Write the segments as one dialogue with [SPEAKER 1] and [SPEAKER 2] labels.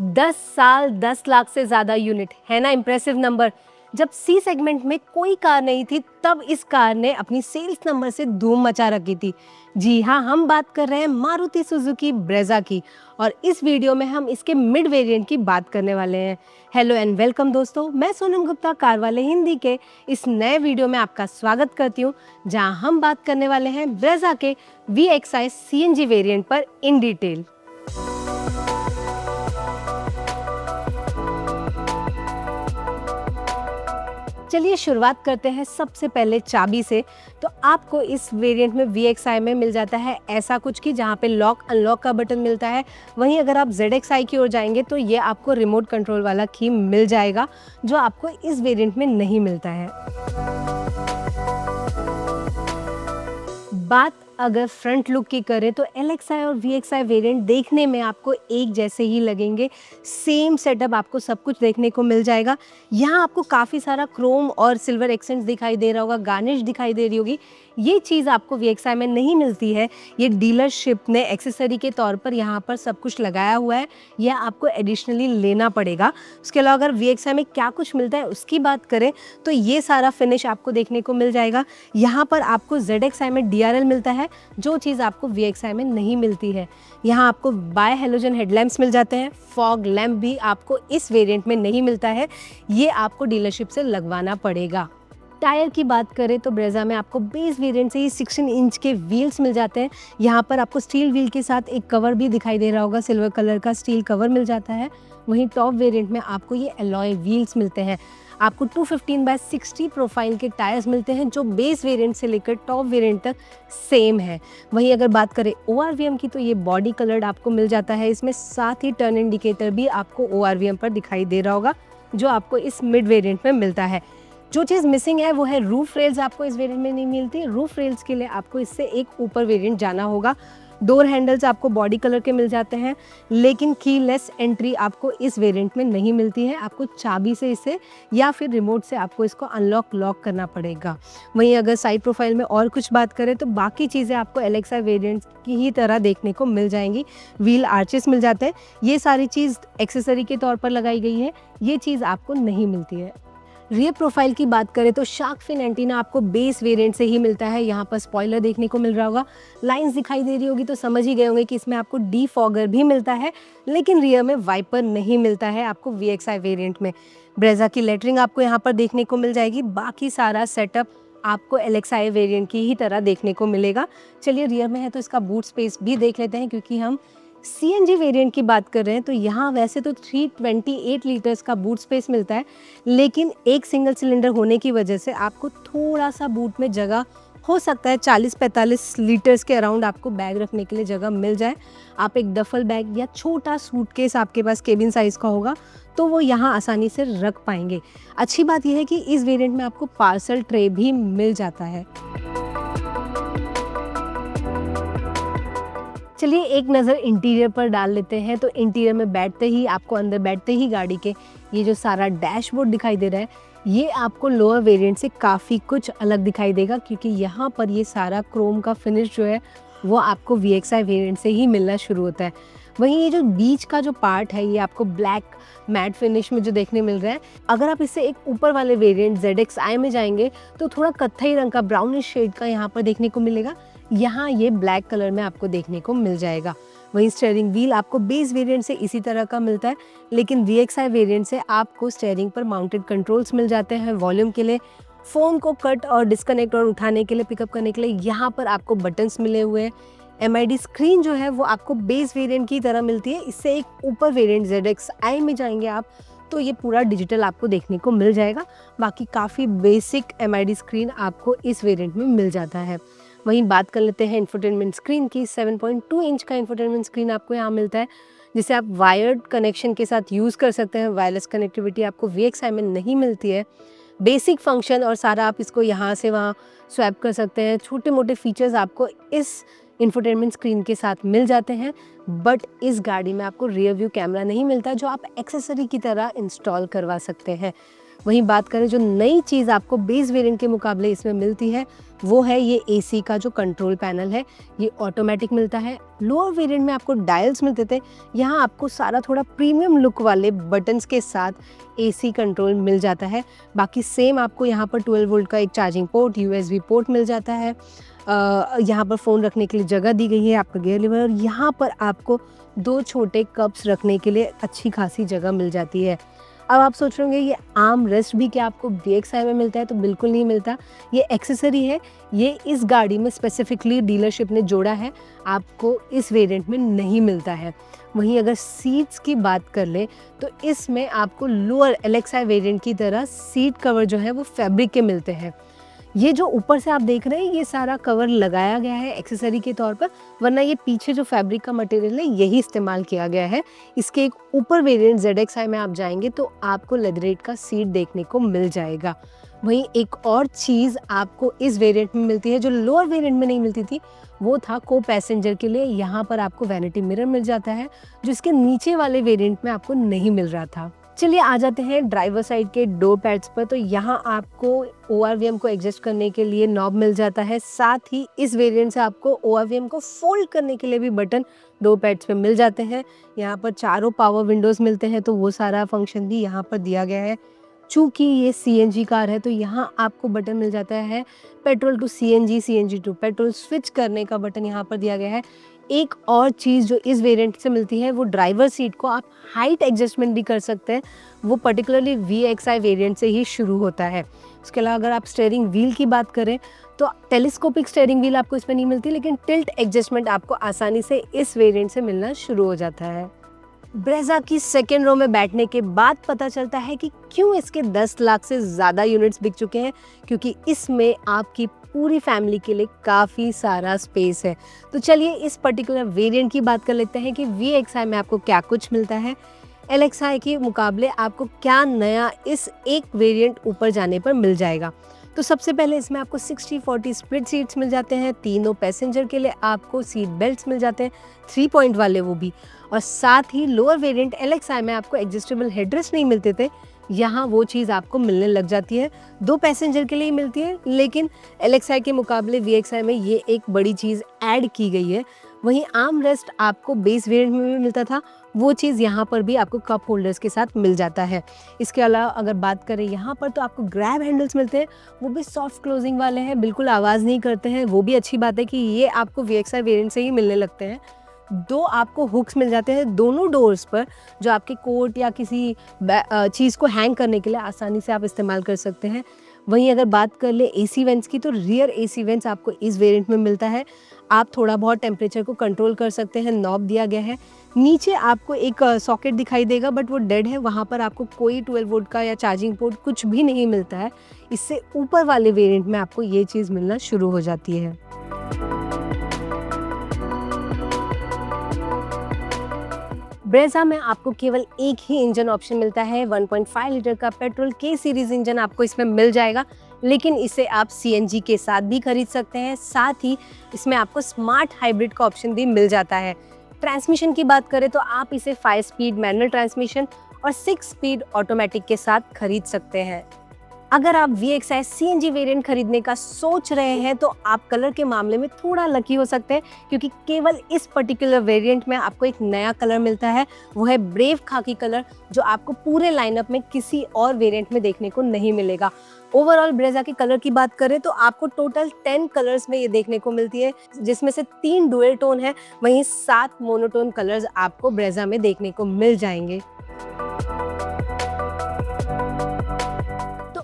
[SPEAKER 1] 10 साल 10 लाख से ज़्यादा यूनिट है ना, इम्प्रेसिव नंबर। जब सी सेगमेंट में कोई कार नहीं थी तब इस कार ने अपनी सेल्स नंबर से धूम मचा रखी थी। जी हाँ, हम बात कर रहे हैं मारुति सुजुकी ब्रेजा की और इस वीडियो में हम इसके मिड वेरिएंट की बात करने वाले हैं। हेलो एंड वेलकम दोस्तों, मैं सोनम गुप्ता कार वाले हिंदी के इस नए वीडियो में आपका स्वागत करती हूँ, जहाँ हम बात करने वाले हैं ब्रेजा के VXI CNG वेरिएंट पर इन डिटेल। चलिए शुरुआत करते हैं सबसे पहले चाबी से। तो आपको इस वेरिएंट में VXI में मिल जाता है ऐसा कुछ कि जहाँ पे लॉक अनलॉक का बटन मिलता है। वहीं अगर आप ZXI की ओर जाएंगे तो ये आपको रिमोट कंट्रोल वाला की मिल जाएगा, जो आपको इस वेरिएंट में नहीं मिलता है। बात अगर फ्रंट लुक की करें तो LXI और VXI वेरिएंट देखने में आपको एक जैसे ही लगेंगे। सेम सेटअप, आपको सब कुछ देखने को मिल जाएगा। यहाँ आपको काफ़ी सारा क्रोम और सिल्वर एक्सेंट्स दिखाई दे रहा होगा, गार्निश दिखाई दे रही होगी। ये चीज़ आपको VXI में नहीं मिलती है। ये डीलरशिप ने एक्सेसरी के तौर पर यहाँ पर सब कुछ लगाया हुआ है, यह आपको एडिशनली लेना पड़ेगा। उसके अलावा अगर VXI में क्या कुछ मिलता है उसकी बात करें तो ये सारा फिनिश आपको देखने को मिल जाएगा। यहाँ पर आपको ZXI में DRL मिलता है, जो चीज़ आपको VXI में नहीं मिलती है। यहाँ आपको बाय हेलोजन हेडलैम्प्स मिल जाते हैं। फॉग लैम्प भी आपको इस वेरिएंट में नहीं मिलता है, ये आपको डीलरशिप से लगवाना पड़ेगा। टायर की बात करें तो ब्रेजा में आपको बेस वेरिएंट से ही 16 इंच के व्हील्स मिल जाते हैं। यहाँ पर आपको स्टील व्हील के साथ एक कवर भी दिखाई दे रहा होगा, सिल्वर कलर का स्टील कवर मिल जाता है। वहीं टॉप वेरिएंट में आपको ये एलॉय व्हील्स मिलते हैं। आपको 215/60 प्रोफाइल के टायर्स मिलते हैं, जो बेस वेरिएंट से लेकर टॉप वेरिएंट तक सेम है। वहीं अगर बात करें ORVM की तो ये बॉडी कलर्ड आपको मिल जाता है इसमें, साथ ही टर्न इंडिकेटर भी आपको ORVM पर दिखाई दे रहा होगा, जो आपको इस मिड वेरिएंट में मिलता है। जो चीज़ मिसिंग है वो है रूफ रेल्स, आपको इस वेरिएंट में नहीं मिलती। रूफ रेल्स के लिए आपको इससे एक ऊपर वेरिएंट जाना होगा। डोर हैंडल्स आपको बॉडी कलर के मिल जाते हैं, लेकिन कीलेस एंट्री आपको इस वेरिएंट में नहीं मिलती है। आपको चाबी से इसे या फिर रिमोट से आपको इसको अनलॉक लॉक करना पड़ेगा। वहीं अगर साइड प्रोफाइल में और कुछ बात करें तो बाकी चीज़ें आपको LXI वेरिएंट्स की ही तरह देखने को मिल जाएंगी। व्हील आर्चेस मिल जाते हैं, ये सारी चीज़ एक्सेसरी के तौर पर लगाई गई है, ये चीज़ आपको नहीं मिलती है। रियर प्रोफाइल की बात करें तो शार्क फिन एंटीना आपको बेस वेरिएंट से ही मिलता है। यहाँ पर स्पॉइलर देखने को मिल रहा होगा, लाइंस दिखाई दे रही होगी तो समझ ही गए होंगे कि इसमें आपको डीफॉगर भी मिलता है, लेकिन रियर में वाइपर नहीं मिलता है आपको VXI वेरिएंट में। ब्रेजा की लेटरिंग आपको यहाँ पर देखने को मिल जाएगी। बाकी सारा सेटअप आपको LXI वेरिएंट की ही तरह देखने को मिलेगा। चलिए रियर में है तो इसका बूट स्पेस भी देख लेते हैं, क्योंकि हम CNG वेरिएंट की बात कर रहे हैं तो यहाँ वैसे तो 328 लीटर्स का बूट स्पेस मिलता है, लेकिन एक सिंगल सिलेंडर होने की वजह से आपको थोड़ा सा बूट में जगह हो सकता है 40-45 लीटर्स के अराउंड आपको बैग रखने के लिए जगह मिल जाए। आप एक डफल बैग या छोटा सूटकेस आपके पास केबिन साइज़ का होगा तो वो यहाँ आसानी से रख पाएंगे। अच्छी बात यह है कि इस वेरिएंट में आपको पार्सल ट्रे भी मिल जाता है। चलिए एक नज़र इंटीरियर पर डाल लेते हैं। तो इंटीरियर में बैठते ही आपको, अंदर बैठते ही गाड़ी के ये जो सारा डैशबोर्ड दिखाई दे रहा है, ये आपको लोअर वेरिएंट से काफ़ी कुछ अलग दिखाई देगा, क्योंकि यहाँ पर ये सारा क्रोम का फिनिश जो है वो आपको VXI वेरिएंट से ही मिलना शुरू होता है। वहीं ये जो बीच का जो पार्ट है ये आपको ब्लैक मैट फिनिश में जो देखने मिल रहा है। अगर आप इससे एक ऊपर वाले वेरिएंट ZXI में जाएंगे तो थोड़ा कत्थई रंग का, ब्राउनिश शेड का यहाँ पर देखने को मिलेगा। यहाँ ये ब्लैक कलर में आपको देखने को मिल जाएगा। वहीं स्टीयरिंग व्हील आपको बेस वेरिएंट से इसी तरह का मिलता है, लेकिन VXI वेरिएंट से आपको स्टीयरिंग पर माउंटेड कंट्रोल्स मिल जाते हैं। वॉल्यूम के लिए, फ़ोन को कट और डिस्कनेक्ट और उठाने के लिए, पिकअप करने के लिए यहाँ पर आपको बटन्स मिले हुए हैं। MID स्क्रीन जो है वो आपको बेस वेरिएंट की तरह मिलती है। इससे एक ऊपर वेरिएंट ZXI में जाएंगे आप तो ये पूरा डिजिटल आपको देखने को मिल जाएगा। बाकी काफ़ी बेसिक MID स्क्रीन आपको इस वेरिएंट में मिल जाता है। वहीं बात कर लेते हैं इंफोटेनमेंट स्क्रीन की। 7.2 इंच का इंफोटेनमेंट स्क्रीन आपको यहाँ मिलता है, जिसे आप वायर्ड कनेक्शन के साथ यूज़ कर सकते हैं। वायरलेस कनेक्टिविटी आपको VXI में नहीं मिलती है। बेसिक फंक्शन और सारा आप इसको यहाँ से वहाँ स्वैप कर सकते हैं। छोटे मोटे फीचर्स आपको इस इंफोटेनमेंट स्क्रीन के साथ मिल जाते हैं, बट इस गाड़ी में आपको रियर व्यू कैमरा नहीं मिलता, जो आप एक्सेसरी की तरह इंस्टॉल करवा सकते हैं। वहीं बात करें जो नई चीज़ आपको बेस वेरिएंट के मुकाबले इसमें मिलती है, वो है ये एसी का जो कंट्रोल पैनल है, ये ऑटोमेटिक मिलता है। लोअर वेरिएंट में आपको डायल्स मिलते थे, यहाँ आपको सारा थोड़ा प्रीमियम लुक वाले बटन्स के साथ एसी कंट्रोल मिल जाता है। बाकी सेम आपको यहाँ पर 12 वोल्ट का एक चार्जिंग पोर्ट, यूएसबी पोर्ट मिल जाता है। यहाँ पर फ़ोन रखने के लिए जगह दी गई है, आपका गियर लीवर, और यहाँ पर आपको 2 छोटे कप्स रखने के लिए अच्छी खासी जगह मिल जाती है। अब आप सोच रहे होंगे ये आर्म रेस्ट भी क्या आपको VXI में मिलता है? तो बिल्कुल नहीं मिलता, ये एक्सेसरी है, ये इस गाड़ी में स्पेसिफिकली डीलरशिप ने जोड़ा है, आपको इस वेरिएंट में नहीं मिलता है। वहीं अगर सीट्स की बात कर ले तो इसमें आपको लोअर LXI वेरिएंट की तरह सीट कवर जो है वो फैब्रिक के मिलते हैं। ये जो ऊपर से आप देख रहे हैं ये सारा कवर लगाया गया है एक्सेसरी के तौर पर, वरना ये पीछे जो फैब्रिक का मटेरियल है यही इस्तेमाल किया गया है। इसके एक ऊपर वेरिएंट ZXI में आप जाएंगे तो आपको लेदरेट का सीट देखने को मिल जाएगा। वहीं एक और चीज़ आपको इस वेरिएंट में मिलती है जो लोअर वेरिएंट में नहीं मिलती थी, वो था को पैसेंजर के लिए यहाँ पर आपको वैनिटी मिरर मिल जाता है, जो इसके नीचे वाले वेरिएंट में आपको नहीं मिल रहा था। चलिए आ जाते हैं ड्राइवर साइड के डोर पैड्स पर। तो यहाँ आपको ORVM को एडजस्ट करने के लिए नॉब मिल जाता है, साथ ही इस वेरिएंट से आपको ORVM को फोल्ड करने के लिए भी बटन डोर पैड्स पे मिल जाते हैं। यहाँ पर चारों पावर विंडोज़ मिलते हैं, तो वो सारा फंक्शन भी यहाँ पर दिया गया है। चूँकि ये CNG कार है तो यहाँ आपको बटन मिल जाता है petrol to CNG, CNG to petrol switch करने का बटन यहाँ पर दिया गया है। एक और चीज़ जो इस वेरिएंट से मिलती है वो ड्राइवर सीट को आप हाइट एडजस्टमेंट भी कर सकते हैं, वो पर्टिकुलरली VXI वेरिएंट से ही शुरू होता है। उसके अलावा अगर आप स्टीयरिंग व्हील की बात करें तो टेलीस्कोपिक स्टीयरिंग व्हील आपको इसमें नहीं मिलती, लेकिन टिल्ट एडजस्टमेंट आपको आसानी से इस वेरिएंट से मिलना शुरू हो जाता है। ब्रेजा की सेकेंड रो में बैठने के बाद पता चलता है कि क्यों इसके 10 लाख से ज़्यादा यूनिट्स बिक चुके हैं, क्योंकि इसमें आपकी पूरी फैमिली के लिए काफ़ी सारा स्पेस है। तो चलिए इस पर्टिकुलर वेरिएंट की बात कर लेते हैं कि VXI में आपको क्या कुछ मिलता है, LXI के मुकाबले आपको क्या नया इस एक वेरिएंट ऊपर जाने पर मिल जाएगा। तो सबसे पहले इसमें आपको 60-40 स्प्लिट सीट्स मिल जाते हैं, तीनों पैसेंजर के लिए आपको सीट बेल्ट्स मिल जाते हैं, 3 पॉइंट वाले वो भी, और साथ ही लोअर वेरिएंट LXI में आपको एडजस्टेबल हेडरेस्ट नहीं मिलते थे, यहाँ वो चीज़ आपको मिलने लग जाती है। 2 पैसेंजर के लिए ही मिलती है, लेकिन LXI के मुकाबले VXI में ये एक बड़ी चीज़ ऐड की गई है। वहीं आर्म रेस्ट आपको बेस वेरिएंट में भी मिलता था, वो चीज़ यहाँ पर भी आपको कप होल्डर्स के साथ मिल जाता है। इसके अलावा अगर बात करें यहाँ पर तो आपको ग्रैब हैंडल्स मिलते हैं, वो भी सॉफ्ट क्लोजिंग वाले हैं, बिल्कुल आवाज़ नहीं करते हैं। वो भी अच्छी बात है कि ये आपको VXI वेरिएंट से ही मिलने लगते हैं। 2 आपको हुक्स मिल जाते हैं दोनों डोर्स पर, जो आपके कोट या किसी चीज़ को हैंग करने के लिए आसानी से आप इस्तेमाल कर सकते हैं। वहीं अगर बात कर ले AC वेंट्स की, तो रियर AC वेंट्स आपको इस वेरिएंट में मिलता है। आप थोड़ा बहुत टेम्परेचर को कंट्रोल कर सकते हैं, नॉब दिया गया है। नीचे आपको एक सॉकेट दिखाई देगा, बट वो डेड है, वहाँ पर आपको कोई 12 वोल्ट का या चार्जिंग पोर्ट कुछ भी नहीं मिलता है। इससे ऊपर वाले वेरिएंट में आपको ये चीज़ मिलना शुरू हो जाती है। ब्रेजा में आपको केवल एक ही इंजन ऑप्शन मिलता है, 1.5 लीटर का पेट्रोल K सीरीज इंजन आपको इसमें मिल जाएगा, लेकिन इसे आप CNG के साथ भी खरीद सकते हैं। साथ ही इसमें आपको स्मार्ट हाइब्रिड का ऑप्शन भी मिल जाता है। ट्रांसमिशन की बात करें तो आप इसे 5 स्पीड मैनुअल ट्रांसमिशन और 6 स्पीड ऑटोमेटिक के साथ खरीद सकते हैं। अगर आप VXI CNG वेरिएंट खरीदने का सोच रहे हैं तो आप कलर के मामले में थोड़ा लकी हो सकते हैं, क्योंकि केवल इस पर्टिकुलर वेरिएंट में आपको एक नया कलर मिलता है, वो है ब्रेव खाकी कलर, जो आपको पूरे लाइनअप में किसी और वेरिएंट में देखने को नहीं मिलेगा। ओवरऑल ब्रेजा के कलर की बात करें तो आपको टोटल 10 कलर्स में ये देखने को मिलती है, जिसमें से 3 डुअल टोन है, वहीं 7 मोनोटोन कलर्स आपको ब्रेजा में देखने को मिल जाएंगे।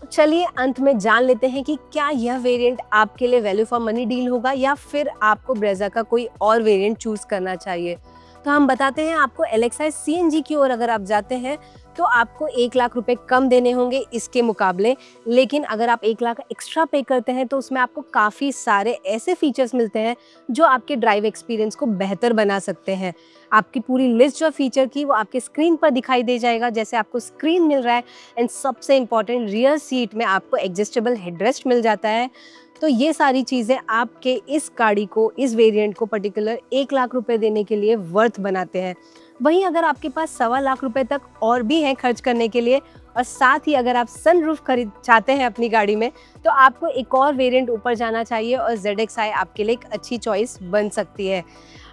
[SPEAKER 1] चलिए अंत में जान लेते हैं कि क्या यह वेरिएंट आपके लिए वैल्यू फॉर मनी डील होगा या फिर आपको ब्रेजा का कोई और वेरिएंट चूज करना चाहिए। तो हम बताते हैं आपको LXI CNG की ओर अगर आप जाते हैं तो आपको 1 लाख रुपए कम देने होंगे इसके मुकाबले, लेकिन अगर आप 1 लाख एक्स्ट्रा पे करते हैं तो उसमें आपको काफ़ी सारे ऐसे फीचर्स मिलते हैं जो आपके ड्राइव एक्सपीरियंस को बेहतर बना सकते हैं। आपकी पूरी लिस्ट जो फीचर की वो आपके स्क्रीन पर दिखाई दे जाएगा, जैसे आपको स्क्रीन मिल रहा है, एंड सबसे इम्पॉर्टेंट रियर सीट में आपको एडजस्टेबल हेडरेस्ट मिल जाता है। तो ये सारी चीज़ें आपके इस गाड़ी को, इस वेरिएंट को पर्टिकुलर 1 लाख रुपए देने के लिए वर्थ बनाते हैं। वहीं अगर आपके पास 1.25 लाख रुपए तक और भी हैं खर्च करने के लिए, और साथ ही अगर आप सनरूफ खरीद चाहते हैं अपनी गाड़ी में, तो आपको एक और वेरिएंट ऊपर जाना चाहिए और ZXi आपके लिए एक अच्छी चॉइस बन सकती है।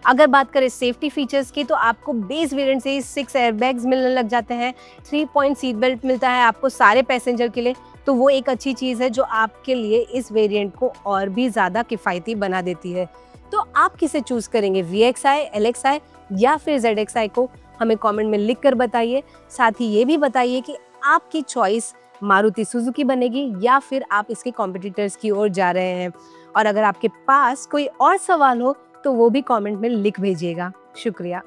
[SPEAKER 1] अगर बात करें सेफ्टी फीचर्स की, तो आपको बेस वेरिएंट से ही 6 एयरबैग्स मिलने लग जाते हैं, 3 पॉइंट सीट बेल्ट मिलता है आपको सारे पैसेंजर के लिए, तो वो एक अच्छी चीज़ है जो आपके लिए इस वेरिएंट को और भी ज़्यादा किफ़ायती बना देती है। तो आप किसे चूज़ करेंगे, VXi, LXi या फिर ZXi को? हमें कमेंट में लिख कर बताइए। साथ ही ये भी बताइए कि आपकी चॉइस मारुति सुजुकी बनेगी या फिर आप इसके कॉम्पिटिटर्स की ओर जा रहे हैं। और अगर आपके पास कोई और सवाल हो तो वो भी कमेंट में लिख भेजिएगा। शुक्रिया।